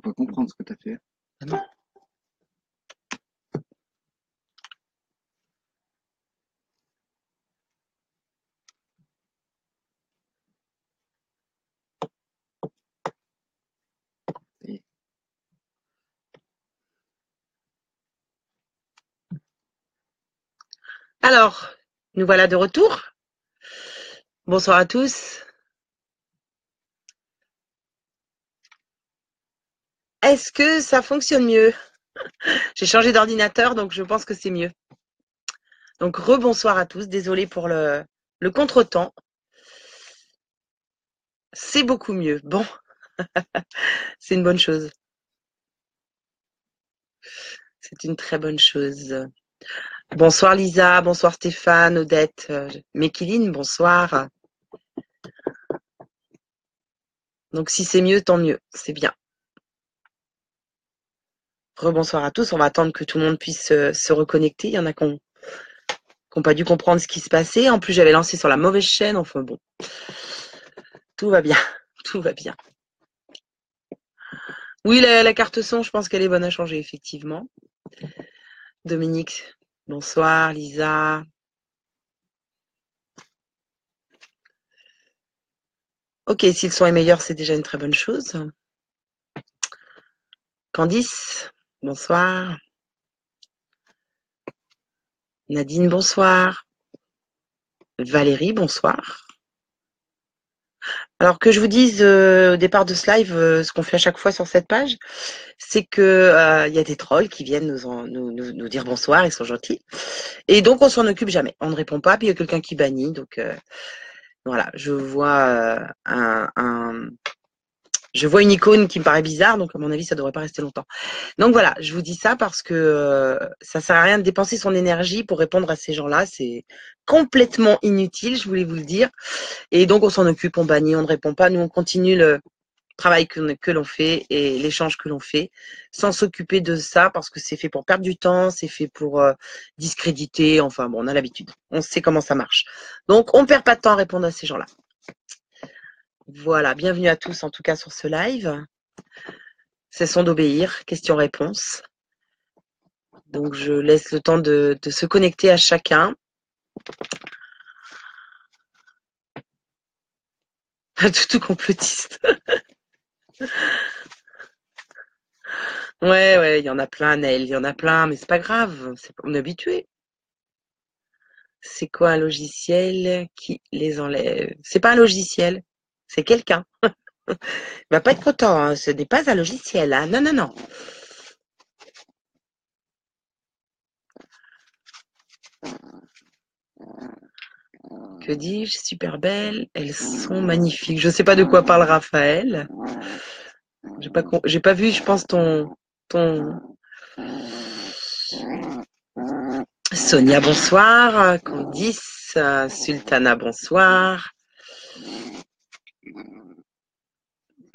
pas comprendre ce que tu as fait. Ah non. Et- Alors, nous voilà de retour. Bonsoir à tous. Est-ce que ça fonctionne mieux? J'ai changé d'ordinateur, donc je pense que c'est mieux. Donc, rebonsoir à tous. Désolée pour le contretemps. C'est beaucoup mieux. Bon, c'est une bonne chose. C'est une très bonne chose. Bonsoir Lisa, bonsoir Stéphane, Odette, Méquiline, bonsoir. Donc si c'est mieux, tant mieux, c'est bien. Rebonsoir à tous, on va attendre que tout le monde puisse se reconnecter. Il y en a qui n'ont pas dû comprendre ce qui se passait. En plus, j'avais lancé sur la mauvaise chaîne, enfin bon. Tout va bien, tout va bien. Oui, la carte son, je pense qu'elle est bonne à changer, effectivement. Dominique, bonsoir, Lisa. Ok, si le son est meilleur, c'est déjà une très bonne chose. Candice, bonsoir. Nadine, bonsoir. Valérie, bonsoir. Alors que je vous dise au départ de ce live, ce qu'on fait à chaque fois sur cette page, c'est que y a des trolls qui viennent nous dire bonsoir, ils sont gentils. Et donc on s'en occupe jamais. On ne répond pas, puis il y a quelqu'un qui bannit. Donc voilà, je vois je vois une icône qui me paraît bizarre, donc à mon avis ça devrait pas rester longtemps. Donc voilà, je vous dis ça parce que ça sert à rien de dépenser son énergie pour répondre à ces gens-là, c'est complètement inutile, je voulais vous le dire. Et donc on s'en occupe, on bannit, on ne répond pas, nous on continue le travail que l'on fait et l'échange que l'on fait, sans s'occuper de ça parce que c'est fait pour perdre du temps, c'est fait pour discréditer, enfin bon, on a l'habitude, on sait comment ça marche. Donc on ne perd pas de temps à répondre à ces gens-là. Voilà, bienvenue à tous en tout cas sur ce live. Cessons d'obéir, questions-réponses. Donc je laisse le temps de se connecter à chacun. Tout complotiste. Ouais, il y en a plein, Naël, il y en a plein, mais c'est pas grave, on est habitué. C'est quoi un logiciel qui les enlève? C'est pas un logiciel, c'est quelqu'un. Il va pas être content, hein. Ce n'est pas un logiciel, hein. Non, non, non. Que dis-je? Super belles, elles sont magnifiques. Je sais pas de quoi parle Raphaël. J'ai pas vu, je pense, ton... Sonia, bonsoir. Candice, Sultana, bonsoir.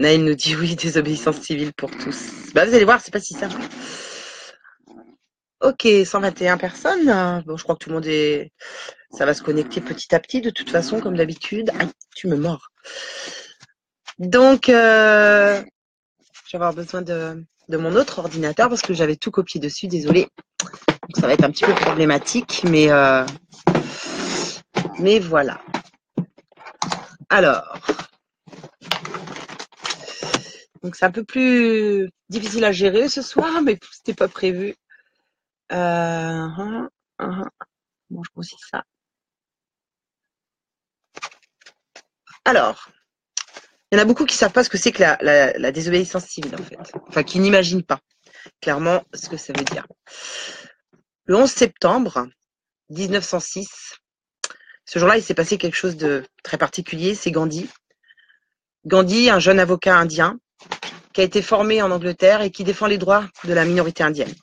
Naïl nous dit oui, désobéissance civile pour tous. Bah, vous allez voir, c'est pas si simple. Ok, 121 personnes. Bon, je crois que tout le monde est... Ça va se connecter petit à petit, de toute façon, comme d'habitude. Aïe, tu me mords. Donc, je vais avoir besoin de mon autre ordinateur parce que j'avais tout copié dessus, désolée. Donc, ça va être un petit peu problématique, mais voilà. Alors, donc c'est un peu plus difficile à gérer ce soir, mais c'était pas prévu. Bon, je grossis ça. Alors, il y en a beaucoup qui ne savent pas ce que c'est que la désobéissance civile, en fait. Enfin, qui n'imaginent pas clairement ce que ça veut dire. Le 11 septembre 1906, ce jour-là, il s'est passé quelque chose de très particulier. C'est Gandhi. Gandhi, un jeune avocat indien qui a été formé en Angleterre et qui défend les droits de la minorité indienne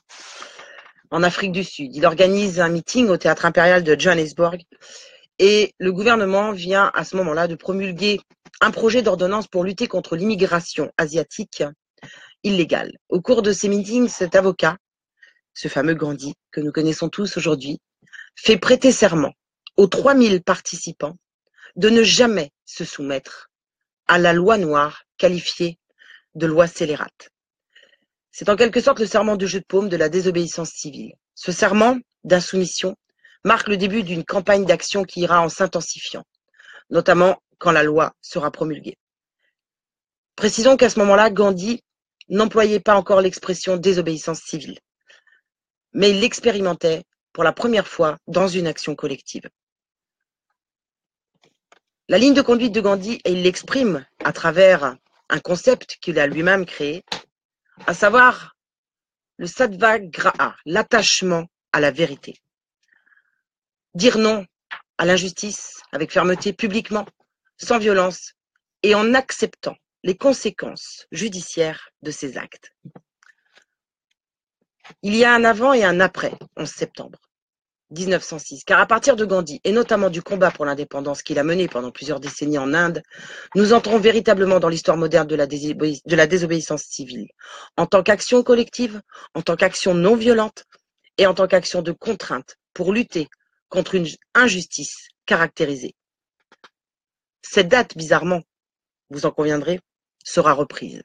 en Afrique du Sud. Il organise un meeting au théâtre impérial de Johannesburg et le gouvernement vient à ce moment-là de promulguer un projet d'ordonnance pour lutter contre l'immigration asiatique illégale. Au cours de ces meetings, cet avocat, ce fameux Gandhi que nous connaissons tous aujourd'hui, fait prêter serment aux 3000 participants de ne jamais se soumettre à la loi noire qualifiée de loi scélérate. C'est en quelque sorte le serment du jeu de paume de la désobéissance civile. Ce serment d'insoumission marque le début d'une campagne d'action qui ira en s'intensifiant, notamment quand la loi sera promulguée. Précisons qu'à ce moment-là, Gandhi n'employait pas encore l'expression désobéissance civile, mais il l'expérimentait pour la première fois dans une action collective. La ligne de conduite de Gandhi, et il l'exprime à travers un concept qu'il a lui-même créé, à savoir le Satyagraha, l'attachement à la vérité. Dire non à l'injustice avec fermeté publiquement, sans violence et en acceptant les conséquences judiciaires de ses actes. Il y a un avant et un après 11 septembre 1906, car à partir de Gandhi, et notamment du combat pour l'indépendance qu'il a mené pendant plusieurs décennies en Inde, nous entrons véritablement dans l'histoire moderne de la désobéissance civile, en tant qu'action collective, en tant qu'action non violente et en tant qu'action de contrainte pour lutter contre une injustice caractérisée. Cette date, bizarrement, vous en conviendrez, sera reprise.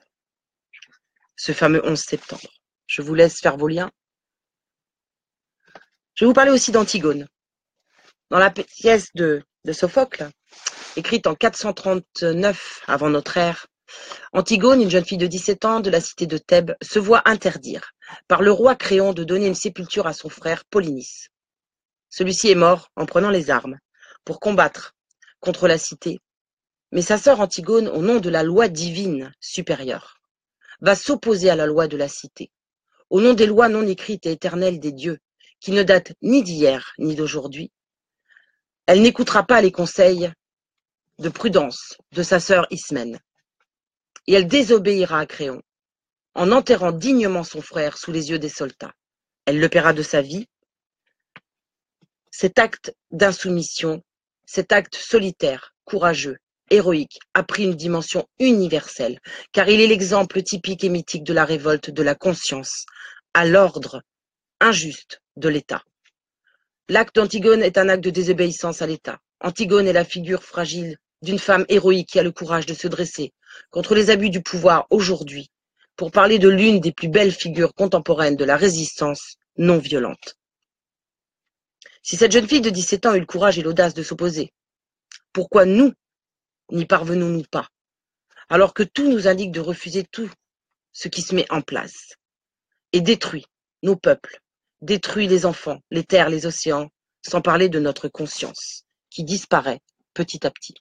Ce fameux 11 septembre. Je vous laisse faire vos liens. Je vais vous parler aussi d'Antigone. Dans la pièce de Sophocle, écrite en 439 avant notre ère, Antigone, une jeune fille de 17 ans de la cité de Thèbes, se voit interdire par le roi Créon de donner une sépulture à son frère Polynice. Celui-ci est mort en prenant les armes pour combattre contre la cité, mais sa sœur Antigone, au nom de la loi divine supérieure, va s'opposer à la loi de la cité, au nom des lois non écrites et éternelles des dieux, qui ne datent ni d'hier ni d'aujourd'hui. Elle n'écoutera pas les conseils de prudence de sa sœur Ismène, et elle désobéira à Créon en enterrant dignement son frère sous les yeux des soldats. Elle le paiera de sa vie. Cet acte d'insoumission, cet acte solitaire, courageux, héroïque, a pris une dimension universelle, car il est l'exemple typique et mythique de la révolte de la conscience à l'ordre injuste de l'État. L'acte d'Antigone est un acte de désobéissance à l'État. Antigone est la figure fragile d'une femme héroïque qui a le courage de se dresser contre les abus du pouvoir aujourd'hui, pour parler de l'une des plus belles figures contemporaines de la résistance non violente. Si cette jeune fille de 17 ans a eu le courage et l'audace de s'opposer, pourquoi nous n'y parvenons-nous pas, alors que tout nous indique de refuser tout ce qui se met en place et détruit nos peuples, détruit les enfants, les terres, les océans, sans parler de notre conscience, qui disparaît petit à petit.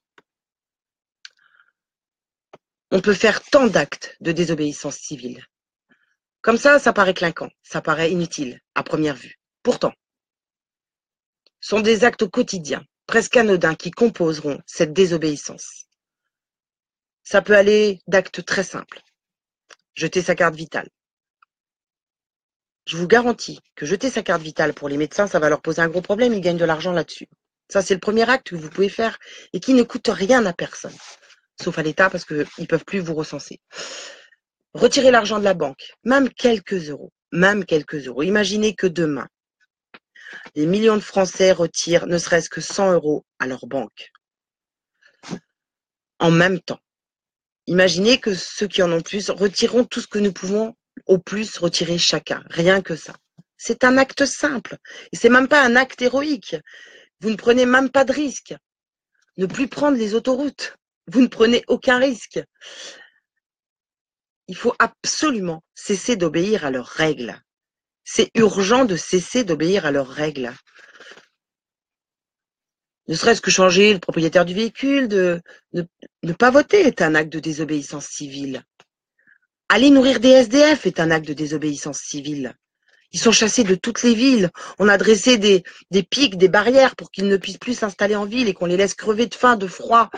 On peut faire tant d'actes de désobéissance civile. Comme ça paraît clinquant, ça paraît inutile à première vue. Pourtant, ce sont des actes au quotidien, presque anodins, qui composeront cette désobéissance. Ça peut aller d'actes très simples. Jeter sa carte vitale. Je vous garantis que jeter sa carte vitale pour les médecins, ça va leur poser un gros problème, ils gagnent de l'argent là-dessus. Ça, c'est le premier acte que vous pouvez faire et qui ne coûte rien à personne, sauf à l'État parce qu'ils ne peuvent plus vous recenser. Retirer l'argent de la banque, même quelques euros. Imaginez que demain, les millions de Français retirent ne serait-ce que 100 € à leur banque. En même temps, imaginez que ceux qui en ont plus retireront tout ce que nous pouvons au plus retirer chacun, rien que ça. C'est un acte simple, et c'est même pas un acte héroïque. Vous ne prenez même pas de risque. Ne plus prendre les autoroutes, vous ne prenez aucun risque. Il faut absolument cesser d'obéir à leurs règles. C'est urgent de cesser d'obéir à leurs règles. Ne serait-ce que changer le propriétaire du véhicule, ne pas voter est un acte de désobéissance civile. Aller nourrir des SDF est un acte de désobéissance civile. Ils sont chassés de toutes les villes. On a dressé des pics, des barrières pour qu'ils ne puissent plus s'installer en ville et qu'on les laisse crever de faim, de froid.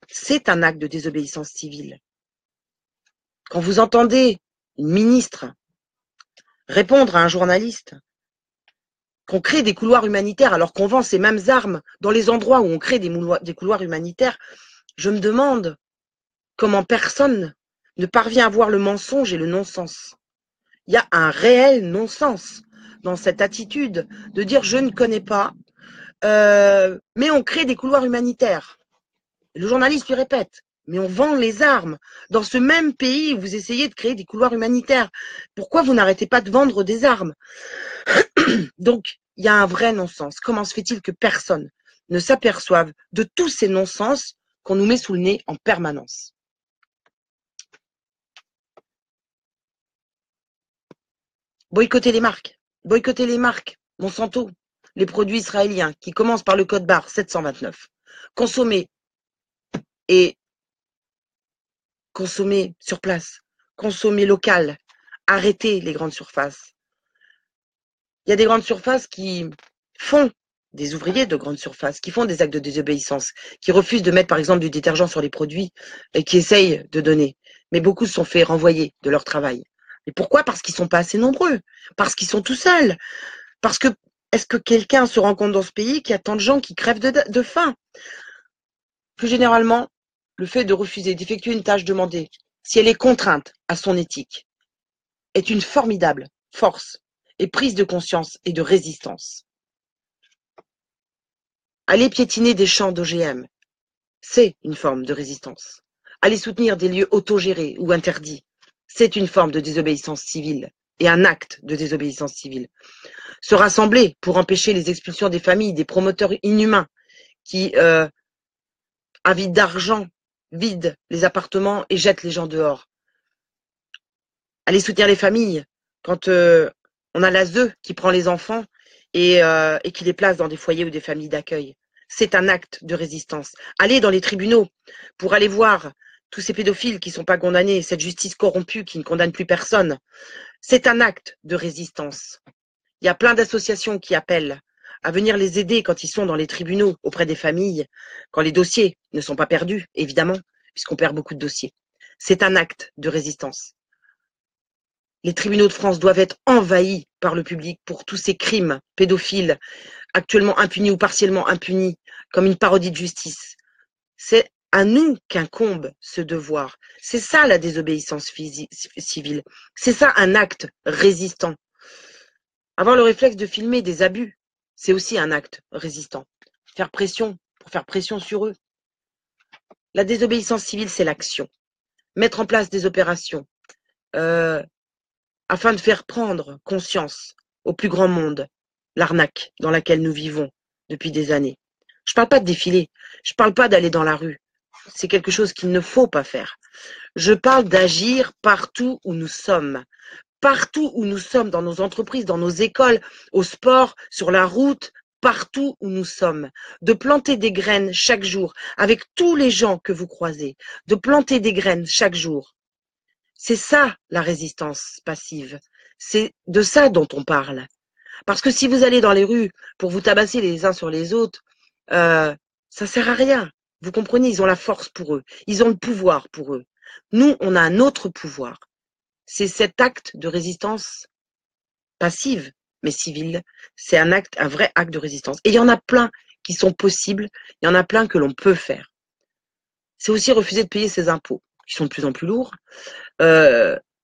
C'est un acte de désobéissance civile. Quand vous entendez une ministre répondre à un journaliste qu'on crée des couloirs humanitaires alors qu'on vend ces mêmes armes dans les endroits où on crée des couloirs humanitaires, je me demande comment personne ne parvient à voir le mensonge et le non-sens. Il y a un réel non-sens dans cette attitude de dire je ne connais pas, mais on crée des couloirs humanitaires. Le journaliste lui répète, mais on vend les armes. Dans ce même pays, vous essayez de créer des couloirs humanitaires. Pourquoi vous n'arrêtez pas de vendre des armes? Donc, il y a un vrai non-sens. Comment se fait-il que personne ne s'aperçoive de tous ces non-sens qu'on nous met sous le nez en permanence? Boycotter les marques. Boycotter les marques. Monsanto. Les produits israéliens qui commencent par le code barre 729. Consommer et consommer sur place. Consommer local. Arrêter les grandes surfaces. Il y a des grandes surfaces qui font, des ouvriers de grandes surfaces, qui font des actes de désobéissance, qui refusent de mettre par exemple du détergent sur les produits et qui essayent de donner. Mais beaucoup se sont fait renvoyer de leur travail. Et pourquoi? Parce qu'ils ne sont pas assez nombreux, parce qu'ils sont tout seuls. Parce que, est-ce que quelqu'un se rend compte dans ce pays qu'il y a tant de gens qui crèvent de faim? Plus généralement, le fait de refuser d'effectuer une tâche demandée, si elle est contrainte à son éthique, est une formidable force et prise de conscience et de résistance. Aller piétiner des champs d'OGM, c'est une forme de résistance. Aller soutenir des lieux autogérés ou interdits, c'est une forme de désobéissance civile et un acte de désobéissance civile. Se rassembler pour empêcher les expulsions des familles, des promoteurs inhumains qui, avides d'argent, vident les appartements et jettent les gens dehors. Aller soutenir les familles quand on a l'ASE qui prend les enfants et qui les place dans des foyers ou des familles d'accueil. C'est un acte de résistance. Aller dans les tribunaux pour aller voir tous ces pédophiles qui ne sont pas condamnés, cette justice corrompue qui ne condamne plus personne, c'est un acte de résistance. Il y a plein d'associations qui appellent à venir les aider quand ils sont dans les tribunaux auprès des familles, quand les dossiers ne sont pas perdus, évidemment, puisqu'on perd beaucoup de dossiers. C'est un acte de résistance. Les tribunaux de France doivent être envahis par le public pour tous ces crimes pédophiles, actuellement impunis ou partiellement impunis, comme une parodie de justice. C'est à nous qu'incombe ce devoir. C'est ça la désobéissance civile. C'est ça un acte résistant. Avoir le réflexe de filmer des abus, c'est aussi un acte résistant. Faire pression pour faire pression sur eux. La désobéissance civile, c'est l'action. Mettre en place des opérations afin de faire prendre conscience au plus grand monde l'arnaque dans laquelle nous vivons depuis des années. Je ne parle pas de défiler, je ne parle pas d'aller dans la rue. C'est quelque chose qu'il ne faut pas faire. Je parle d'agir partout où nous sommes. Partout où nous sommes, dans nos entreprises, dans nos écoles, au sport, sur la route, partout où nous sommes. De planter des graines chaque jour avec tous les gens que vous croisez. De planter des graines chaque jour. C'est ça la résistance passive. C'est de ça dont on parle. Parce que si vous allez dans les rues pour vous tabasser les uns sur les autres, ça sert à rien. Vous comprenez, ils ont la force pour eux. Ils ont le pouvoir pour eux. Nous, on a un autre pouvoir. C'est cet acte de résistance passive, mais civile. C'est un vrai acte de résistance. Et il y en a plein qui sont possibles. Il y en a plein que l'on peut faire. C'est aussi refuser de payer ses impôts, qui sont de plus en plus lourds,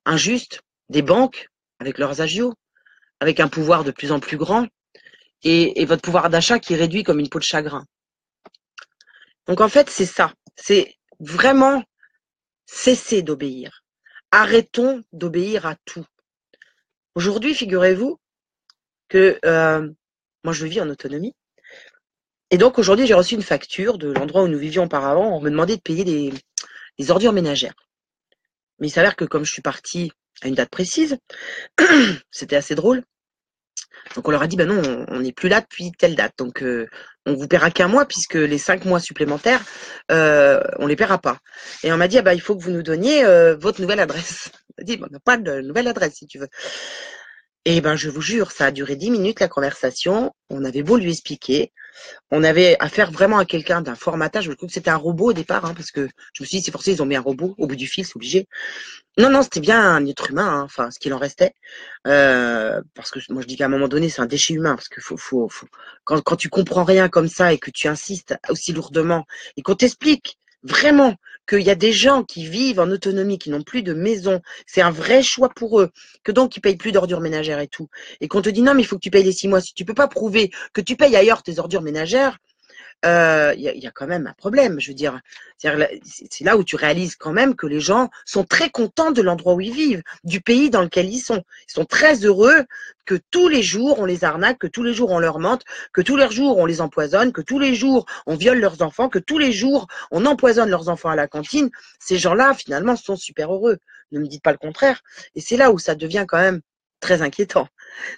injustes, des banques avec leurs agios, avec un pouvoir de plus en plus grand, et votre pouvoir d'achat qui est réduit comme une peau de chagrin. Donc en fait, c'est ça. C'est vraiment cesser d'obéir. Arrêtons d'obéir à tout. Aujourd'hui, figurez-vous que moi, je vis en autonomie. Et donc aujourd'hui, j'ai reçu une facture de l'endroit où nous vivions auparavant. On me demandait de payer les ordures ménagères. Mais il s'avère que comme je suis partie à une date précise, c'était assez drôle. Donc on leur a dit, ben non, on n'est plus là depuis telle date. Donc on vous paiera qu'un mois puisque les 5 mois supplémentaires, on les paiera pas. Et on m'a dit, ah bah, il faut que vous nous donniez votre nouvelle adresse. On m'a dit, on n'a pas de nouvelle adresse si tu veux. Et ben je vous jure, ça a duré 10 minutes la conversation. On avait beau lui expliquer. On avait affaire vraiment à quelqu'un d'un formatage. Je trouve que c'était un robot au départ, hein, parce que je me suis dit, c'est forcé, ils ont mis un robot au bout du fil, c'est obligé. Non, c'était bien un être humain, hein, enfin, ce qu'il en restait. Parce que moi, je dis qu'à un moment donné, c'est un déchet humain, parce que quand tu comprends rien comme ça et que tu insistes aussi lourdement et qu'on t'explique vraiment qu'il y a des gens qui vivent en autonomie, qui n'ont plus de maison, c'est un vrai choix pour eux, que donc ils payent plus d'ordures ménagères et tout, et qu'on te dit non, mais il faut que tu payes les 6 mois. Si tu peux pas prouver que tu payes ailleurs tes ordures ménagères, y a quand même un problème. Je veux dire, c'est là où tu réalises quand même que les gens sont très contents de l'endroit où ils vivent, du pays dans lequel ils sont. Ils sont très heureux que tous les jours on les arnaque, que tous les jours on leur mente, que tous les jours on les empoisonne, que tous les jours on viole leurs enfants, que tous les jours on empoisonne leurs enfants à la cantine. Ces gens-là, finalement, sont super heureux. Ne me dites pas le contraire. Et c'est là où ça devient quand même très inquiétant.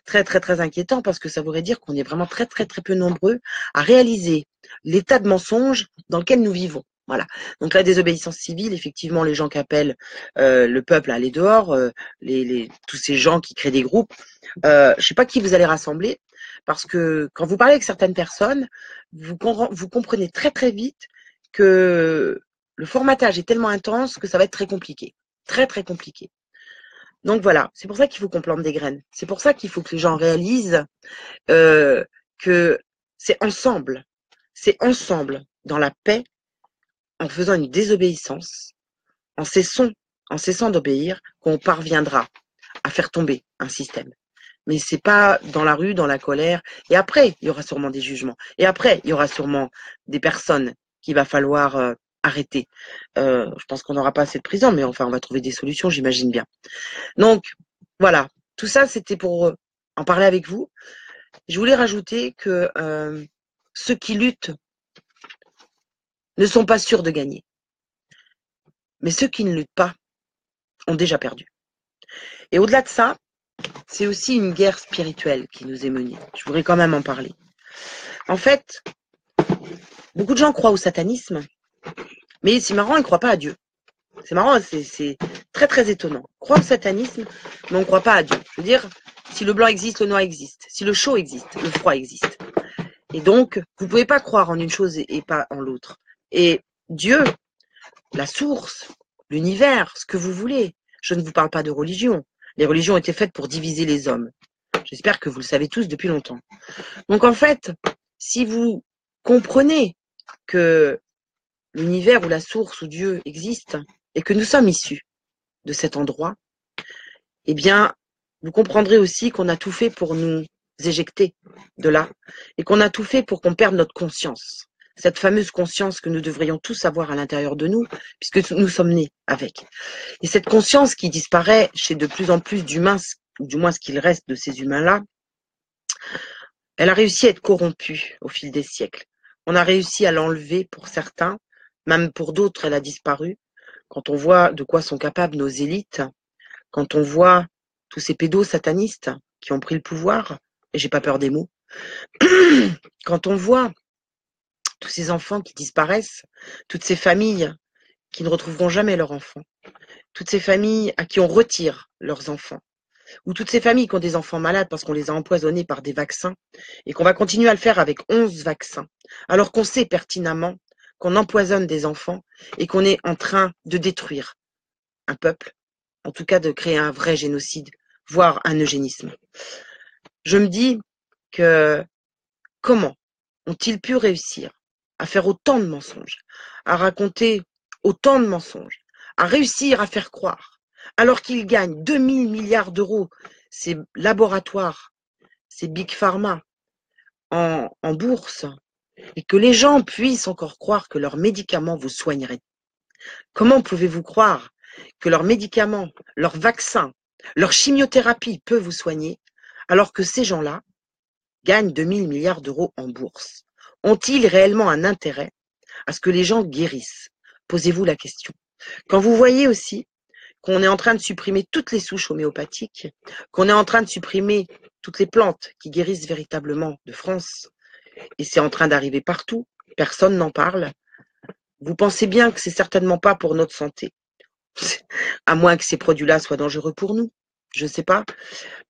Très, très, très inquiétant parce que ça voudrait dire qu'on est vraiment très, très, très peu nombreux à réaliser l'état de mensonge dans lequel nous vivons. Voilà. Donc la désobéissance civile, effectivement, les gens qui appellent le peuple à aller dehors, tous ces gens qui créent des groupes, je ne sais pas qui vous allez rassembler, parce que quand vous parlez avec certaines personnes, vous comprenez très très vite que le formatage est tellement intense que ça va être très compliqué. Très très compliqué. Donc voilà, c'est pour ça qu'il faut qu'on plante des graines. C'est pour ça qu'il faut que les gens réalisent que c'est ensemble, dans la paix, en faisant une désobéissance, en cessant d'obéir, qu'on parviendra à faire tomber un système. Mais c'est pas dans la rue, dans la colère. Et après, il y aura sûrement des jugements. Et après, il y aura sûrement des personnes qu'il va falloir arrêter. Je pense qu'on n'aura pas assez de prisons, mais enfin, on va trouver des solutions, j'imagine bien. Donc, voilà. Tout ça, c'était pour en parler avec vous. Je voulais rajouter que ceux qui luttent ne sont pas sûrs de gagner. Mais ceux qui ne luttent pas ont déjà perdu. Et au-delà de ça, c'est aussi une guerre spirituelle qui nous est menée. Je voudrais quand même en parler. En fait, beaucoup de gens croient au satanisme, mais c'est marrant, ils ne croient pas à Dieu. C'est marrant, c'est très très étonnant. On croit au satanisme, mais on ne croit pas à Dieu. Je veux dire, si le blanc existe, le noir existe. Si le chaud existe, le froid existe. Et donc, vous ne pouvez pas croire en une chose et pas en l'autre. Et Dieu, la source, l'univers, ce que vous voulez. Je ne vous parle pas de religion. Les religions ont été faites pour diviser les hommes. J'espère que vous le savez tous depuis longtemps. Donc en fait, si vous comprenez que l'univers ou la source ou Dieu existe et que nous sommes issus de cet endroit, eh bien, vous comprendrez aussi qu'on a tout fait pour nous éjecter de là et qu'on a tout fait pour qu'on perde notre conscience. Cette fameuse conscience que nous devrions tous avoir à l'intérieur de nous, puisque nous sommes nés avec. Et cette conscience qui disparaît chez de plus en plus d'humains, ou du moins ce qu'il reste de ces humains-là, elle a réussi à être corrompue au fil des siècles. On a réussi à l'enlever pour certains, même pour d'autres, elle a disparu. Quand on voit de quoi sont capables nos élites, quand on voit tous ces pédos satanistes qui ont pris le pouvoir, et j'ai pas peur des mots, quand on voit tous ces enfants qui disparaissent, toutes ces familles qui ne retrouveront jamais leurs enfants, toutes ces familles à qui on retire leurs enfants, ou toutes ces familles qui ont des enfants malades parce qu'on les a empoisonnés par des vaccins, et qu'on va continuer à le faire avec 11 vaccins, alors qu'on sait pertinemment qu'on empoisonne des enfants et qu'on est en train de détruire un peuple, en tout cas de créer un vrai génocide, voire un eugénisme. Je me dis que comment ont-ils pu réussir à faire autant de mensonges, à raconter autant de mensonges, à réussir à faire croire, alors qu'ils gagnent 2000 milliards d'euros, ces laboratoires, ces big pharma, en bourse, et que les gens puissent encore croire que leurs médicaments vous soigneraient. Comment pouvez-vous croire que leurs médicaments, leurs vaccins, leur chimiothérapie peut vous soigner, alors que ces gens-là gagnent 2000 milliards d'euros en bourse? Ont-ils réellement un intérêt à ce que les gens guérissent? Posez-vous la question. Quand vous voyez aussi qu'on est en train de supprimer toutes les souches homéopathiques, qu'on est en train de supprimer toutes les plantes qui guérissent véritablement de France, et c'est en train d'arriver partout, personne n'en parle, vous pensez bien que c'est certainement pas pour notre santé, à moins que ces produits-là soient dangereux pour nous, je ne sais pas.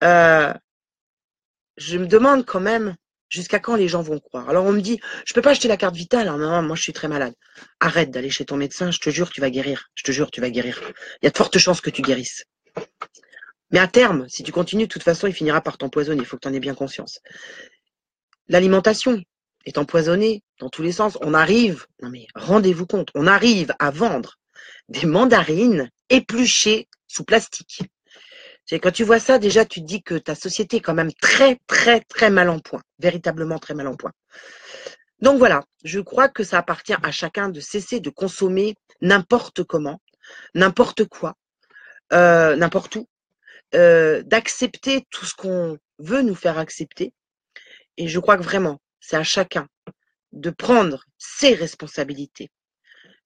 Je me demande quand même jusqu'à quand les gens vont croire. Alors on me dit, je peux pas acheter la carte vitale, hein, moi je suis très malade. Arrête d'aller chez ton médecin, je te jure tu vas guérir. Je te jure tu vas guérir. Il y a de fortes chances que tu guérisses. Mais à terme, si tu continues, de toute façon, il finira par t'empoisonner, il faut que tu en aies bien conscience. L'alimentation est empoisonnée dans tous les sens. On arrive, non mais rendez-vous compte, on arrive à vendre des mandarines épluchées sous plastique. Quand tu vois ça, déjà, tu te dis que ta société est quand même très, très, très mal en point. Véritablement très mal en point. Donc voilà, je crois que ça appartient à chacun de cesser de consommer n'importe comment, n'importe quoi, n'importe où, d'accepter tout ce qu'on veut nous faire accepter. Et je crois que vraiment, c'est à chacun de prendre ses responsabilités.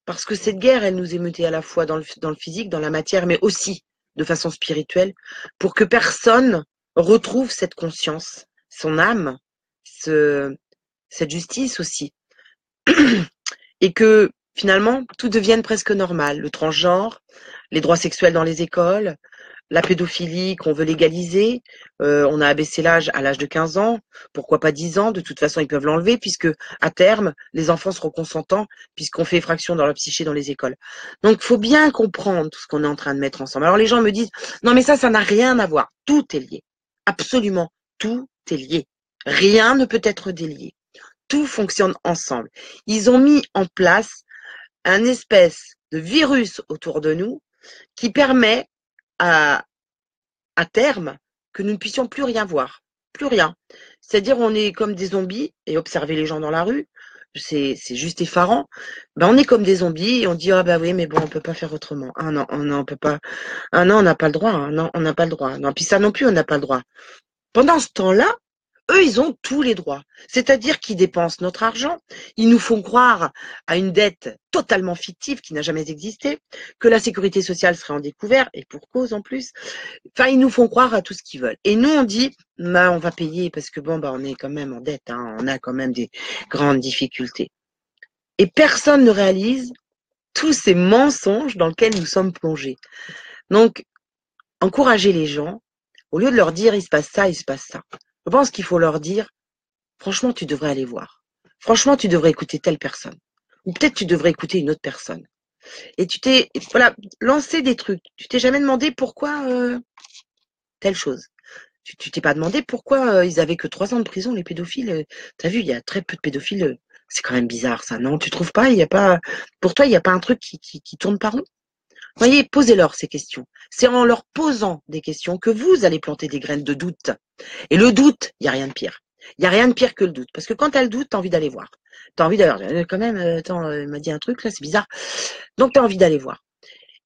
Parce que cette guerre, elle nous est menée à la fois dans le physique, dans la matière, mais aussi de façon spirituelle, pour que personne retrouve cette conscience, son âme, cette justice aussi. Et que finalement, tout devienne presque normal. Le transgenre, les droits sexuels dans les écoles, la pédophilie qu'on veut légaliser, on a abaissé l'âge à l'âge de 15 ans, pourquoi pas 10 ans, de toute façon ils peuvent l'enlever puisque à terme, les enfants seront consentants puisqu'on fait effraction dans leur psyché dans les écoles. Donc il faut bien comprendre tout ce qu'on est en train de mettre ensemble. Alors les gens me disent, non mais ça n'a rien à voir, tout est lié, absolument, tout est lié. Rien ne peut être délié, tout fonctionne ensemble. Ils ont mis en place un espèce de virus autour de nous qui permet à terme que nous ne puissions plus rien voir, plus rien. C'est-à-dire on est comme des zombies et observer les gens dans la rue, c'est juste effarant. Ben on est comme des zombies et on dit ah bah oui mais bon on peut pas faire autrement. Ah non on peut pas. Ah non on n'a pas le droit. Non on n'a pas le droit. Non puis ça non plus on n'a pas le droit. Pendant ce temps-là, eux, ils ont tous les droits. C'est-à-dire qu'ils dépensent notre argent, ils nous font croire à une dette totalement fictive qui n'a jamais existé, que la sécurité sociale serait en découvert, et pour cause en plus. Enfin, ils nous font croire à tout ce qu'ils veulent. Et nous, on dit, bah, on va payer parce que bon, bah, on est quand même en dette, hein, on a quand même des grandes difficultés. Et personne ne réalise tous ces mensonges dans lesquels nous sommes plongés. Donc, encourager les gens, au lieu de leur dire, il se passe ça, il se passe ça. Je pense qu'il faut leur dire, franchement, tu devrais aller voir. Franchement, tu devrais écouter telle personne. Ou peut-être tu devrais écouter une autre personne. Et tu t'es, voilà, lancé des trucs. Tu t'es jamais demandé pourquoi telle chose. Tu t'es pas demandé pourquoi ils avaient que 3 ans de prison, les pédophiles. T'as vu, il y a très peu de pédophiles. C'est quand même bizarre, ça, non? Tu trouves pas? Il y a pas, pour toi, il n'y a pas un truc qui tourne par rond? Voyez, posez-leur ces questions. C'est en leur posant des questions que vous allez planter des graines de doute. Et le doute, il n'y a rien de pire. Il n'y a rien de pire que le doute. Parce que quand tu as le doute, tu as envie d'aller voir. Tu as envie d'aller, quand même, attends, il m'a dit un truc là, c'est bizarre. Donc tu as envie d'aller voir.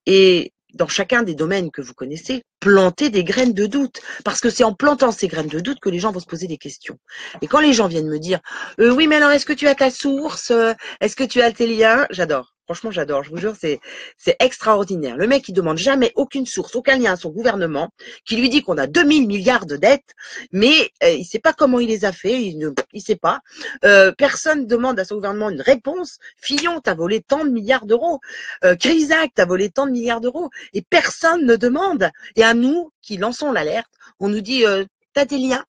Et dans chacun des domaines que vous connaissez, plantez des graines de doute. Parce que c'est en plantant ces graines de doute que les gens vont se poser des questions. Et quand les gens viennent me dire, oui, mais alors est-ce que tu as ta source? Est-ce que tu as tes liens? J'adore. Franchement, j'adore. Je vous jure, c'est extraordinaire. Le mec, il demande jamais aucune source, aucun lien à son gouvernement, qui lui dit qu'on a 2000 milliards de dettes, mais il sait pas comment il les a fait, il sait pas. Personne demande à son gouvernement une réponse. Fillon, t'as volé tant de milliards d'euros. Crisac, t'as volé tant de milliards d'euros. Et personne ne demande. Et à nous, qui lançons l'alerte, on nous dit, t'as des liens?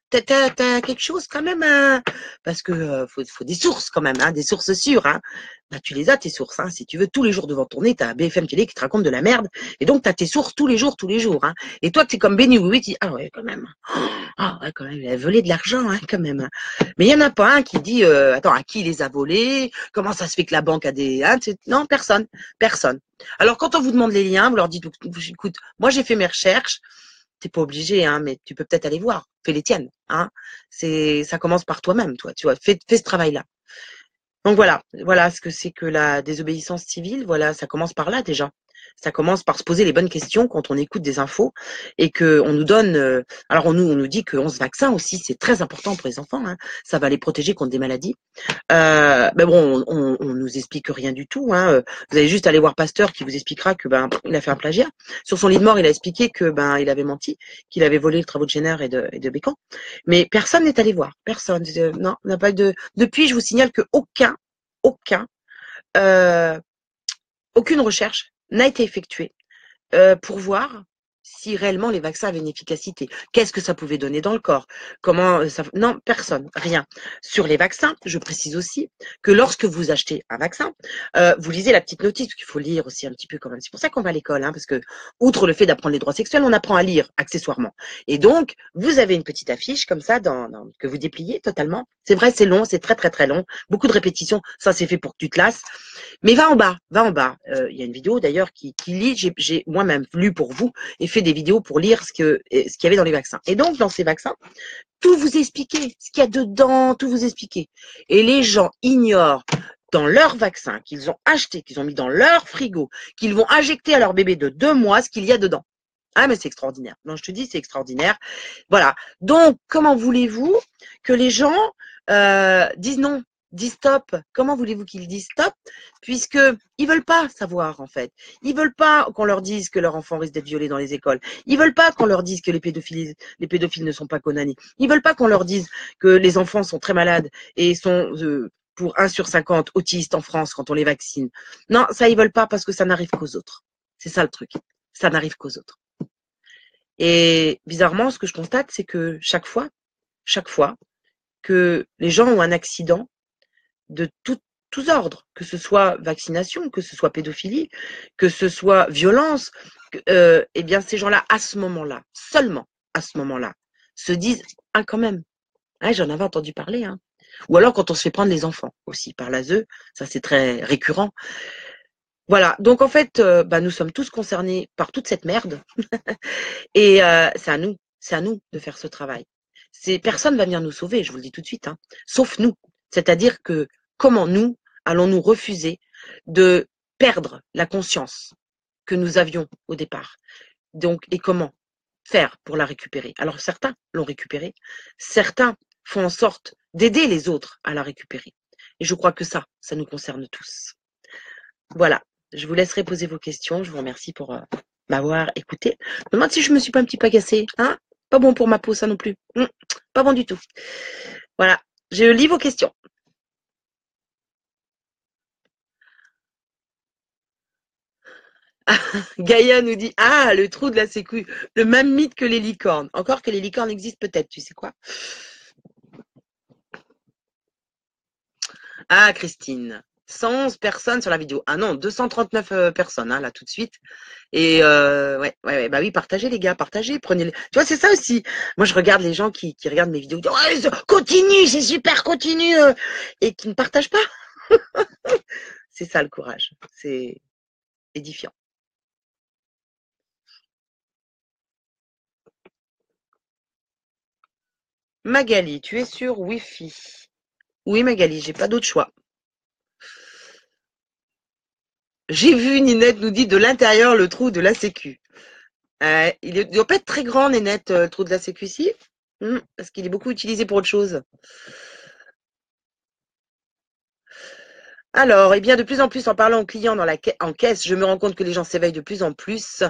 T'as quelque chose quand même, hein, parce que faut des sources quand même, hein, des sources sûres. Hein. Bah, tu les as tes sources. Hein, si tu veux tous les jours devant ton nez, t'as BFM Télé qui te raconte de la merde, et donc t'as tes sources tous les jours. Hein. Et toi, t'es comme Benny oui, tu dis ah ouais quand même, ah ouais quand même, il a volé de l'argent, hein, quand même. Hein. Mais il y en a pas un qui dit attends à qui il les a volés, comment ça se fait que la banque a des, hein, non personne. Alors quand on vous demande les liens, vous leur dites écoute, moi j'ai fait mes recherches. T'es pas obligé, hein, mais tu peux peut-être aller voir. Fais les tiennes, hein. Ça commence par toi-même, toi. Tu vois, fais ce travail-là. Donc voilà ce que c'est que la désobéissance civile. Voilà, ça commence par là déjà. Ça commence par se poser les bonnes questions quand on écoute des infos et que on nous donne. Alors on nous dit que 11 vaccins aussi, c'est très important pour les enfants. Hein. Ça va les protéger contre des maladies. Mais bon, on nous explique rien du tout. Hein. Vous allez juste aller voir Pasteur qui vous expliquera que il a fait un plagiat. Sur son lit de mort, il a expliqué que il avait menti, qu'il avait volé les travaux de Jenner et de Bécan. Mais personne n'est allé voir. Personne. Non, on n'a pas de. Depuis, je vous signale que euh, aucune recherche n'a été effectuée pour voir si réellement les vaccins avaient une efficacité. Qu'est-ce que ça pouvait donner dans le corps? Comment ça... Non, personne, rien. Sur les vaccins, je précise aussi que lorsque vous achetez un vaccin, vous lisez la petite notice, parce qu'il faut lire aussi un petit peu quand même. C'est pour ça qu'on va à l'école, hein, parce que outre le fait d'apprendre les droits sexuels, on apprend à lire accessoirement. Et donc, vous avez une petite affiche comme ça que vous dépliez totalement. C'est vrai, c'est long, c'est très très très long. Beaucoup de répétitions, ça c'est fait pour que tu te lasses. Mais va en bas. Il y a une vidéo d'ailleurs qui lit, j'ai moi-même lu pour vous et fait fait des vidéos pour lire ce qu'il y avait dans les vaccins. Et donc, dans ces vaccins, tout vous expliquer, ce qu'il y a dedans, tout vous expliquer. Et les gens ignorent dans leur vaccin qu'ils ont acheté, qu'ils ont mis dans leur frigo, qu'ils vont injecter à leur bébé de 2 mois ce qu'il y a dedans. Ah, mais c'est extraordinaire. Non, je te dis, c'est extraordinaire. Voilà. Donc, comment voulez-vous que les gens disent non, disent stop? Comment voulez-vous qu'ils disent stop? Puisque ils veulent pas savoir, en fait. Ils veulent pas qu'on leur dise que leur enfant risque d'être violé dans les écoles. Ils veulent pas qu'on leur dise que les pédophiles ne sont pas condamnés. Ils veulent pas qu'on leur dise que les enfants sont très malades et sont pour 1 sur 50 autistes en France quand on les vaccine. Non, ça, ils veulent pas parce que ça n'arrive qu'aux autres. C'est ça le truc. Ça n'arrive qu'aux autres. Et bizarrement, ce que je constate, c'est que chaque fois que les gens ont un accident de tous ordres, que ce soit vaccination, que ce soit pédophilie, que ce soit violence, eh bien ces gens-là, à ce moment-là, seulement à ce moment-là, se disent « Ah, quand même, ah, j'en avais entendu parler. » hein. Ou alors quand on se fait prendre les enfants aussi par l'ASE, ça c'est très récurrent. Voilà, donc en fait, nous sommes tous concernés par toute cette merde. Et c'est à nous de faire ce travail. Personne ne va venir nous sauver, je vous le dis tout de suite, hein, sauf nous. C'est-à-dire que comment nous allons-nous refuser de perdre la conscience que nous avions au départ? Donc, et comment faire pour la récupérer? Alors certains l'ont récupérée, certains font en sorte d'aider les autres à la récupérer. Et je crois que ça nous concerne tous. Voilà, je vous laisserai poser vos questions. Je vous remercie pour m'avoir écouté. Je me demande si je me suis pas un petit peu agacée. Hein? Pas bon pour ma peau, ça non plus. Pas bon du tout. Voilà, je lis vos questions. Gaïa nous dit « Ah, le trou de la sécu, le même mythe que les licornes. » Encore que les licornes existent peut-être, tu sais quoi? Ah, Christine. 111 personnes sur la vidéo. Ah non, 239 personnes, hein, là, tout de suite. Et ouais, bah oui, partagez les gars, partagez, prenez-les. Tu vois, c'est ça aussi. Moi, je regarde les gens qui regardent mes vidéos, qui disent, ouais, continue, c'est super, continue, et qui ne partagent pas. C'est ça le courage. C'est édifiant. Magali, tu es sur Wi-Fi. Oui, Magali, j'ai pas d'autre choix. J'ai vu, Ninette nous dit de l'intérieur le trou de la sécu. Il ne doit pas être très grand, Ninette, le trou de la sécu ici, parce qu'il est beaucoup utilisé pour autre chose. Alors, eh bien, de plus en plus, en parlant aux clients en caisse, je me rends compte que les gens s'éveillent de plus en plus.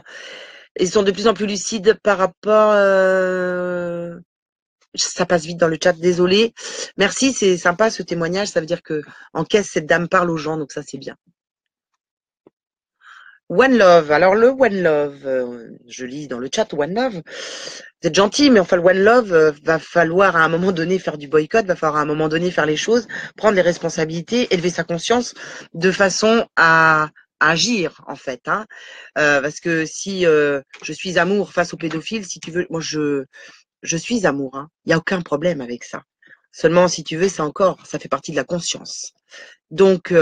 Ils sont de plus en plus lucides par rapport... Ça passe vite dans le chat, désolé. Merci, c'est sympa ce témoignage. Ça veut dire que en caisse, cette dame parle aux gens, donc ça, c'est bien. One Love. Alors, le One Love, je lis dans le chat One Love. Vous êtes gentil, mais enfin, le One Love, va falloir à un moment donné faire du boycott, va falloir à un moment donné faire les choses, prendre les responsabilités, élever sa conscience de façon à agir, en fait. Hein. Parce que si je suis amour face aux pédophiles, si tu veux, moi, je suis amour. Hein. Il n'y a aucun problème avec ça. Seulement, si tu veux, ça fait partie de la conscience. Donc,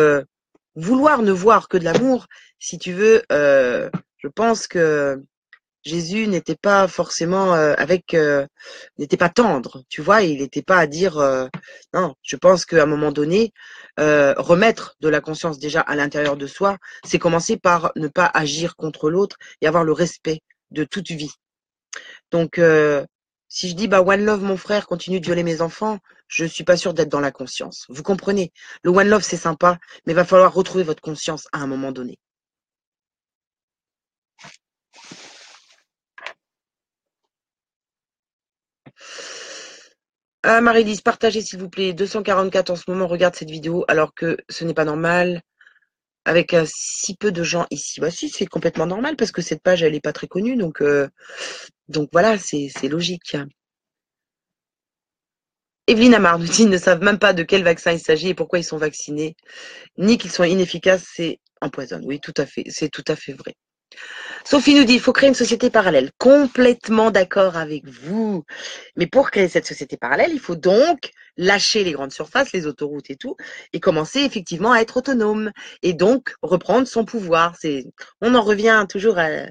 vouloir ne voir que de l'amour, si tu veux, je pense que Jésus n'était pas forcément n'était pas tendre, tu vois, il n'était pas à dire non, je pense qu'à un moment donné, remettre de la conscience déjà à l'intérieur de soi, c'est commencer par ne pas agir contre l'autre et avoir le respect de toute vie. Donc si je dis bah one love mon frère, continue de violer mes enfants, je suis pas sûre d'être dans la conscience. Vous comprenez? Le one love c'est sympa, mais il va falloir retrouver votre conscience à un moment donné. Ah, Marie-Lise, partagez s'il vous plaît. 244 en ce moment regardent cette vidéo alors que ce n'est pas normal avec si peu de gens ici. Bah si, c'est complètement normal parce que cette page elle est pas très connue donc voilà, c'est logique. Evelyne Amar nous dit, ils ne savent même pas de quel vaccin il s'agit et pourquoi ils sont vaccinés, ni qu'ils sont inefficaces, c'est empoisonne. Oui, tout à fait, c'est tout à fait vrai. Sophie nous dit, il faut créer une société parallèle. Complètement d'accord avec vous. Mais pour créer cette société parallèle, il faut donc lâcher les grandes surfaces, les autoroutes et tout, et commencer effectivement à être autonome. Et donc reprendre son pouvoir. On en revient toujours à...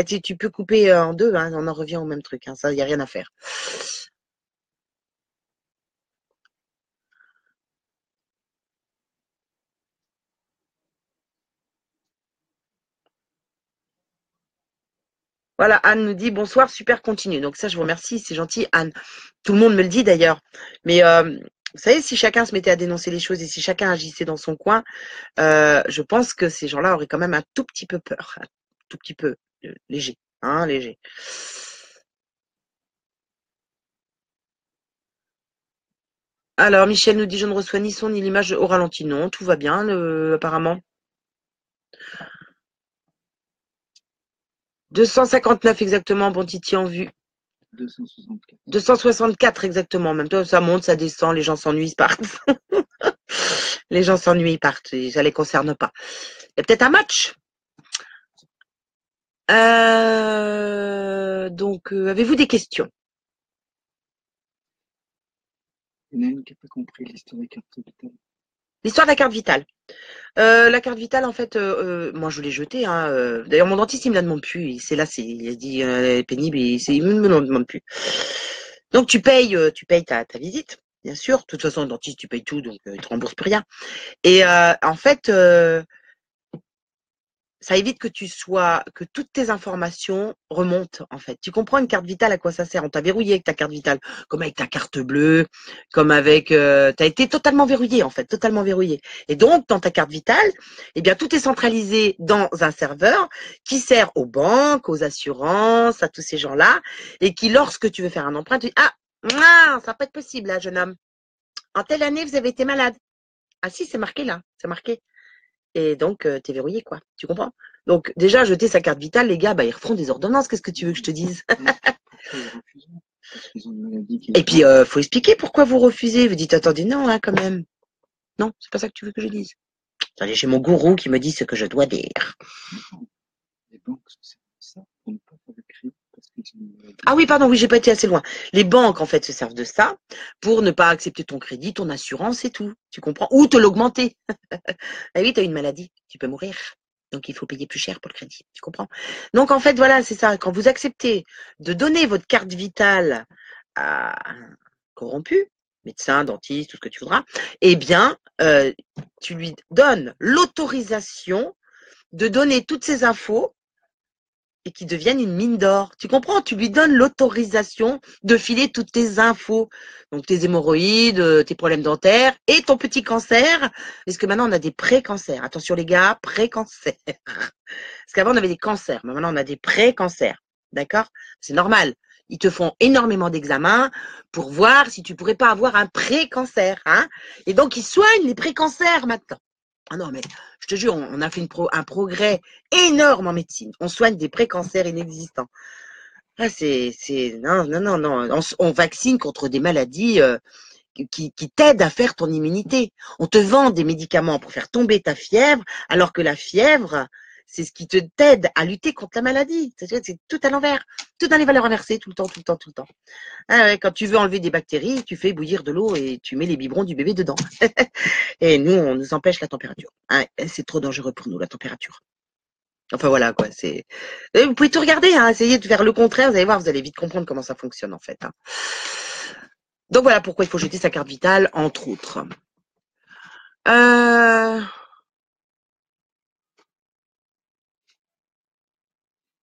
Tu peux couper en deux, hein, on en revient au même truc. Hein, ça, il n'y a rien à faire. Voilà, Anne nous dit bonsoir, super continue. Donc ça, je vous remercie, c'est gentil, Anne. Tout le monde me le dit d'ailleurs. Mais vous savez, si chacun se mettait à dénoncer les choses et si chacun agissait dans son coin, je pense que ces gens-là auraient quand même un tout petit peu peur, un tout petit peu léger, hein, léger. Alors, Michel nous dit, je ne reçois ni son ni l'image au ralenti. Non, tout va bien, apparemment. 259 exactement, bon Titi en vue. 264. 264 exactement, même toi, ça monte, ça descend, les gens s'ennuient, ils partent. Les gens s'ennuient, ils partent, ça les concerne pas. Il y a peut-être un match. Donc, avez-vous des questions? Il y en a une qui n'a pas compris l'histoire des cartes vitales. L'histoire de la carte vitale. La carte vitale, en fait, moi je l'ai jetée. Hein, d'ailleurs, mon dentiste, il me la demande plus. C'est là, il a dit elle est pénible et il me la demande plus. Donc tu payes ta visite, bien sûr. De toute façon, le dentiste, tu payes tout, donc il te rembourse plus rien. Et en fait, ça évite que toutes tes informations remontent, en fait. Tu comprends une carte vitale, à quoi ça sert? On t'a verrouillé avec ta carte vitale, comme avec ta carte bleue, comme avec, t'as été totalement verrouillé, en fait, totalement verrouillé. Et donc, dans ta carte vitale, eh bien, tout est centralisé dans un serveur qui sert aux banques, aux assurances, à tous ces gens-là, et qui, lorsque tu veux faire un emprunt, tu dis, ça va pas être possible, là, jeune homme. En telle année, vous avez été malade. Ah si, c'est marqué là, c'est marqué. Et donc, t'es verrouillé, quoi. Tu comprends? Donc, déjà, jeter sa carte vitale, les gars, bah, ils refont des ordonnances. Qu'est-ce que tu veux que je te dise? Pourquoi ils refusent? Parce qu'ils ont une maladie qui Et puis, faut expliquer pourquoi vous refusez. Vous dites, attendez, non, hein, quand même. Non, c'est pas ça que tu veux que je dise. Allez, j'ai mon gourou qui me dit ce que je dois dire. les banques se servent de ça pour ne pas faire de crédit parce qu'ils ont une maladie. Ah oui, pardon, oui, j'ai pas été assez loin. Les banques, en fait, se servent de ça pour ne pas accepter ton crédit, ton assurance et tout. Tu comprends? Ou te l'augmenter. Ah oui, t'as une maladie, tu peux mourir. Donc, il faut payer plus cher pour le crédit. Tu comprends? Donc, en fait, voilà, c'est ça. Quand vous acceptez de donner votre carte vitale à un corrompu, médecin, dentiste, tout ce que tu voudras, eh bien, tu lui donnes l'autorisation de donner toutes ces infos et qui deviennent une mine d'or. Tu comprends? Tu lui donnes l'autorisation de filer toutes tes infos. Donc tes hémorroïdes, tes problèmes dentaires et ton petit cancer. Parce que maintenant, on a des pré-cancers. Attention les gars, pré-cancers. Parce qu'avant, on avait des cancers, mais maintenant, on a des pré-cancers. D'accord? C'est normal. Ils te font énormément d'examens pour voir si tu pourrais pas avoir un pré-cancer. Hein? Et donc, ils soignent les pré-cancers maintenant. Ah non, mais je te jure, on a fait un progrès énorme en médecine. On soigne des pré-cancers inexistants. Ah, non, non, non, non. On vaccine contre des maladies qui t'aident à faire ton immunité. On te vend des médicaments pour faire tomber ta fièvre, alors que la fièvre, c'est ce qui te t'aide à lutter contre la maladie. C'est tout à l'envers. Tout dans les valeurs inversées, tout le temps, tout le temps, tout le temps. Ah ouais, quand tu veux enlever des bactéries, tu fais bouillir de l'eau et tu mets les biberons du bébé dedans. Et nous, on nous empêche la température. Ah, c'est trop dangereux pour nous, la température. Enfin voilà quoi, vous pouvez tout regarder, hein, essayez de faire le contraire, vous allez voir, vous allez vite comprendre comment ça fonctionne en fait. Hein. Donc voilà pourquoi il faut jeter sa carte vitale, entre autres.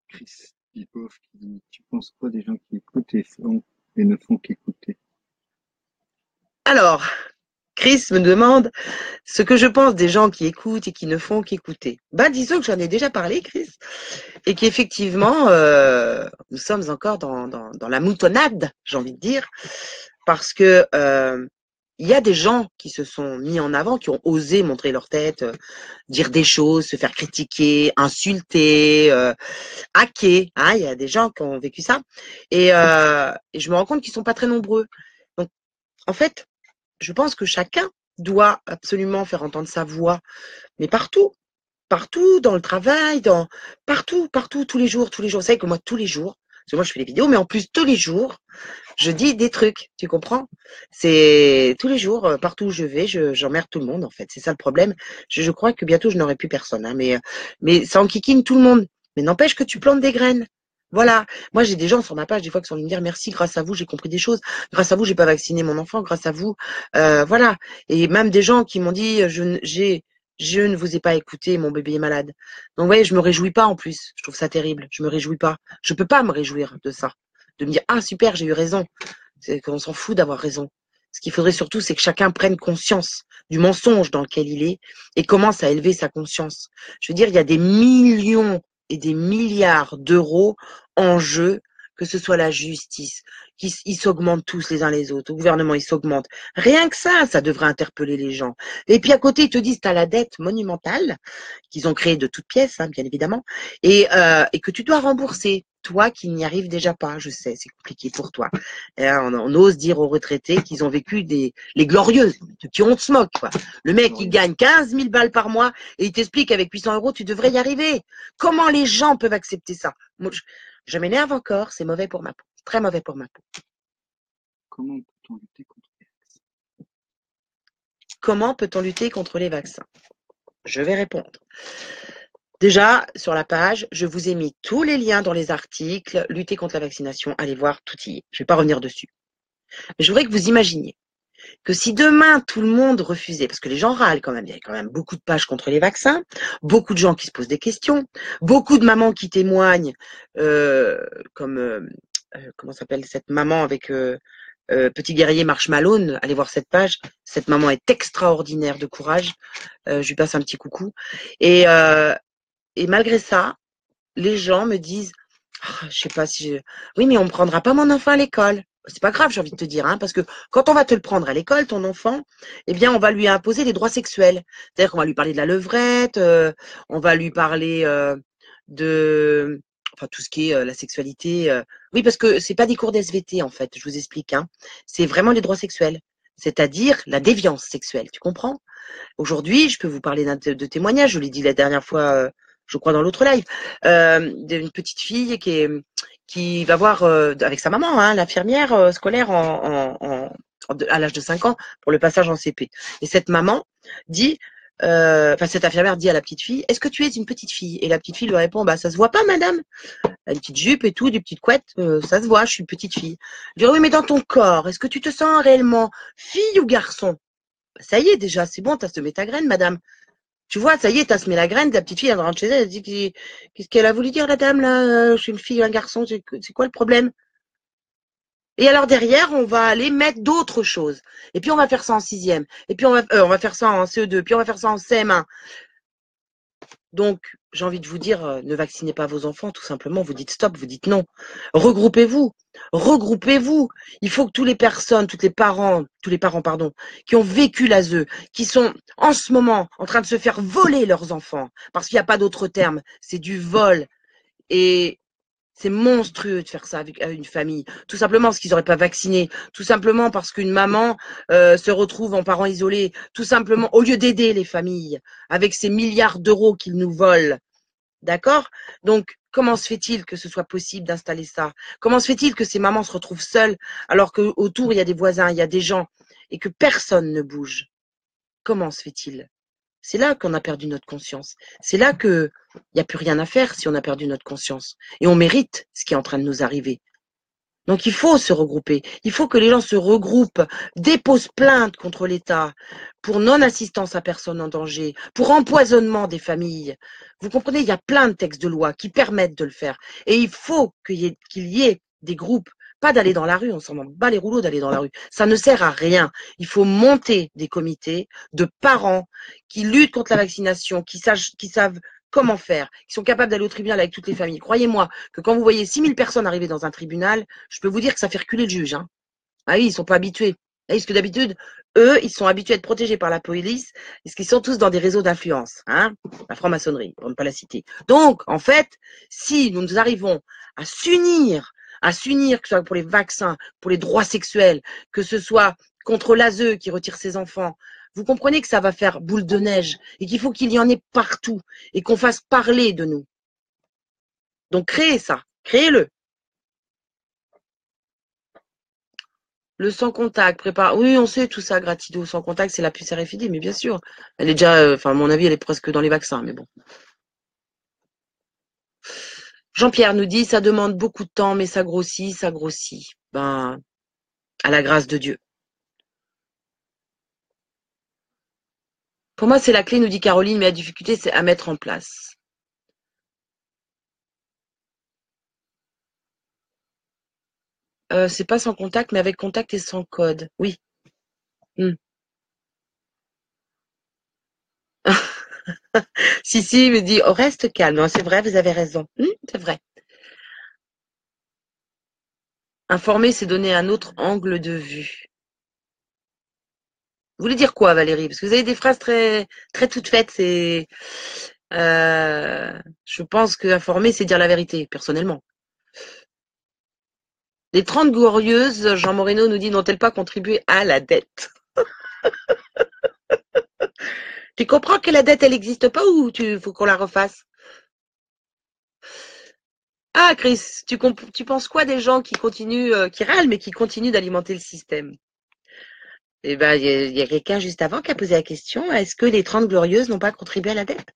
Chris Pipov qui dit tu penses quoi des gens qui écoutent et ne font qu'écouter? Alors, Chris me demande ce que je pense des gens qui écoutent et qui ne font qu'écouter. Ben disons que j'en ai déjà parlé, Chris, et qu'effectivement, nous sommes encore dans la moutonnade, j'ai envie de dire, parce que il y a des gens qui se sont mis en avant, qui ont osé montrer leur tête, dire des choses, se faire critiquer, insulter, hacker. Hein, il y a des gens qui ont vécu ça. Et je me rends compte qu'ils sont pas très nombreux. Donc, en fait, je pense que chacun doit absolument faire entendre sa voix, mais partout. partout, dans le travail, partout, tous les jours. Vous savez que moi, tous les jours, parce que moi, je fais des vidéos, mais en plus, tous les jours, je dis des trucs, tu comprends? C'est tous les jours, partout où je vais, j'emmerde tout le monde, en fait. C'est ça le problème. Je crois que bientôt, je n'aurai plus personne, hein, mais ça enquiquine tout le monde. Mais n'empêche que tu plantes des graines. Voilà. Moi, j'ai des gens sur ma page, des fois, qui sont venus me dire merci, grâce à vous, j'ai compris des choses. Grâce à vous, j'ai pas vacciné mon enfant. Grâce à vous, voilà. Et même des gens qui m'ont dit, je ne vous ai pas écouté, mon bébé est malade. Donc, vous voyez, je me réjouis pas en plus. Je trouve ça terrible. Je me réjouis pas. Je peux pas me réjouir de ça. De me dire, ah super, j'ai eu raison. C'est qu'on s'en fout d'avoir raison. Ce qu'il faudrait surtout, c'est que chacun prenne conscience du mensonge dans lequel il est et commence à élever sa conscience. Je veux dire, il y a des millions et des milliards d'euros en jeu, que ce soit la justice, ils s'augmentent tous les uns les autres, au gouvernement, ils s'augmentent. Rien que ça devrait interpeller les gens. Et puis à côté, ils te disent, tu as la dette monumentale qu'ils ont créée de toutes pièces, hein, bien évidemment, et que tu dois rembourser. Toi qui n'y arrives déjà pas, je sais, c'est compliqué pour toi. Et on ose dire aux retraités qu'ils ont vécu les glorieuses, de qui on se moque, quoi. Le mec, il gagne 15 000 balles par mois et il t'explique qu'avec 800 euros, tu devrais y arriver. Comment les gens peuvent accepter ça? Moi, je m'énerve encore, c'est mauvais pour ma peau. Très mauvais pour ma peau. Comment peut-on lutter contre les vaccins? Comment peut-on lutter contre les vaccins? Je vais répondre. Déjà, sur la page, je vous ai mis tous les liens dans les articles. Lutter contre la vaccination, allez voir, tout y est. Je ne vais pas revenir dessus. Mais je voudrais que vous imaginiez que si demain tout le monde refusait, parce que les gens râlent quand même, il y a quand même beaucoup de pages contre les vaccins, beaucoup de gens qui se posent des questions, beaucoup de mamans qui témoignent, comme comment s'appelle cette maman avec Petit Guerrier Marshmallow, allez voir cette page. Cette maman est extraordinaire de courage. Je lui passe un petit coucou. Et malgré ça, les gens me disent, ah, je sais pas si je... Oui, mais on ne prendra pas mon enfant à l'école. C'est pas grave, j'ai envie de te dire, hein, parce que quand on va te le prendre à l'école, ton enfant, eh bien, on va lui imposer des droits sexuels. C'est-à-dire qu'on va lui parler de la levrette, on va lui parler de, enfin, tout ce qui est la sexualité. Oui, parce que c'est pas des cours d'SVT, en fait, je vous explique, hein. C'est vraiment les droits sexuels, c'est-à-dire la déviance sexuelle, tu comprends? Aujourd'hui, je peux vous parler de témoignage, je l'ai dit la dernière fois, je crois dans l'autre live, d'une petite fille qui va voir avec sa maman, hein, l'infirmière scolaire à l'âge de 5 ans pour le passage en CP. Et cette maman dit, enfin cette infirmière dit à la petite fille, est-ce que tu es une petite fille? Et la petite fille lui répond, bah ça se voit pas madame. Elle a une petite jupe et tout, des petites couettes, ça se voit, je suis une petite fille. Je dis, oui mais dans ton corps, est-ce que tu te sens réellement fille ou garçon? Bah, ça y est déjà, c'est bon, t'as semé ta graine madame. Tu vois, ça y est, t'as semé la graine, ta petite fille, elle rentre chez elle, elle dit qu'est-ce qu'elle a voulu dire, la dame, là, je suis une fille, un garçon, c'est quoi le problème? Et alors derrière, on va aller mettre d'autres choses. Et puis on va faire ça en sixième. Et puis on va faire ça en CE2. Puis on va faire ça en CM1. Donc, j'ai envie de vous dire, ne vaccinez pas vos enfants, tout simplement. Vous dites stop, vous dites non. Regroupez-vous. Regroupez-vous. Il faut que tous les personnes, tous les parents, pardon, qui ont vécu l'ASE, qui sont en ce moment en train de se faire voler leurs enfants, parce qu'il n'y a pas d'autre terme, c'est du vol. Et c'est monstrueux de faire ça avec une famille. Tout simplement parce qu'ils n'auraient pas vacciné. Tout simplement parce qu'une maman se retrouve en parent isolé. Tout simplement, au lieu d'aider les familles avec ces milliards d'euros qu'ils nous volent. D'accord? Donc, comment se fait-il que ce soit possible d'installer ça? Comment se fait-il que ces mamans se retrouvent seules alors qu'autour, il y a des voisins, il y a des gens et que personne ne bouge? Comment se fait-il? C'est là qu'on a perdu notre conscience. C'est là qu'il n'y a plus rien à faire si on a perdu notre conscience. Et on mérite ce qui est en train de nous arriver. Donc il faut se regrouper. Il faut que les gens se regroupent, déposent plainte contre l'État pour non-assistance à personne en danger, pour empoisonnement des familles. Vous comprenez, il y a plein de textes de loi qui permettent de le faire. Et il faut qu'il y ait des groupes, pas d'aller dans la rue, on s'en bat les rouleaux d'aller dans la rue. Ça ne sert à rien. Il faut monter des comités de parents qui luttent contre la vaccination, qui savent comment faire, qui sont capables d'aller au tribunal avec toutes les familles. Croyez-moi que quand vous voyez 6000 personnes arriver dans un tribunal, je peux vous dire que ça fait reculer le juge. Hein. Ah oui, ils sont pas habitués. Parce que d'habitude, eux, ils sont habitués à être protégés par la police, parce qu'ils sont tous dans des réseaux d'influence, hein, la franc-maçonnerie, pour ne pas la citer. Donc, en fait, si nous arrivons à s'unir, que ce soit pour les vaccins, pour les droits sexuels, que ce soit contre l'ASE qui retire ses enfants, Vous comprenez que ça va faire boule de neige et qu'il faut qu'il y en ait partout et qu'on fasse parler de nous. Donc créez ça, créez-le. Le sans contact, prépare. Oui, on sait tout ça, Gratido. Sans contact, c'est la puce RFID, mais bien sûr. Elle est déjà, enfin, à mon avis, elle est presque dans les vaccins, mais bon. Jean-Pierre nous dit, ça demande beaucoup de temps, mais ça grossit, ça grossit. Ben, à la grâce de Dieu. Pour moi, c'est la clé, nous dit Caroline, mais la difficulté, c'est à mettre en place. C'est pas sans contact, mais avec contact et sans code. Oui. Hmm. Si, me dit, oh, reste calme. Non, c'est vrai, vous avez raison. C'est vrai. Informer, c'est donner un autre angle de vue. Vous voulez dire quoi, Valérie? Parce que vous avez des phrases très, très toutes faites. Je pense que informer, c'est dire la vérité, personnellement. Les 30 glorieuses, Jean Moreno nous dit, n'ont-elles pas contribué à la dette? Tu comprends que la dette, elle n'existe pas ou faut qu'on la refasse? Ah, Chris, tu penses quoi des gens qui continuent, qui râlent, mais qui continuent d'alimenter le système? Eh ben, il y a quelqu'un juste avant qui a posé la question, est-ce que les 30 glorieuses n'ont pas contribué à la dette?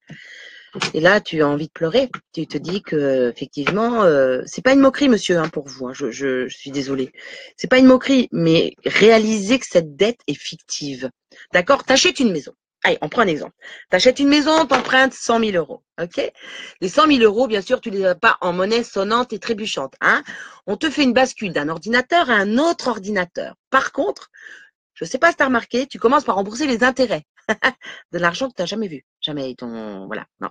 Et là, tu as envie de pleurer. Tu te dis que, effectivement, c'est pas une moquerie, monsieur, hein, pour vous. Hein, je suis désolée. C'est pas une moquerie, mais réalisez que cette dette est fictive. D'accord? T'achètes une maison. Allez, on prend un exemple. T'achètes une maison, t'empruntes 100 000 euros. OK? Les 100 000 euros, bien sûr, tu les as pas en monnaie sonnante et trébuchante. Hein? On te fait une bascule d'un ordinateur à un autre ordinateur. Par contre, je sais pas si tu as remarqué, tu commences par rembourser les intérêts de l'argent que tu n'as jamais vu. Jamais. Voilà. Non.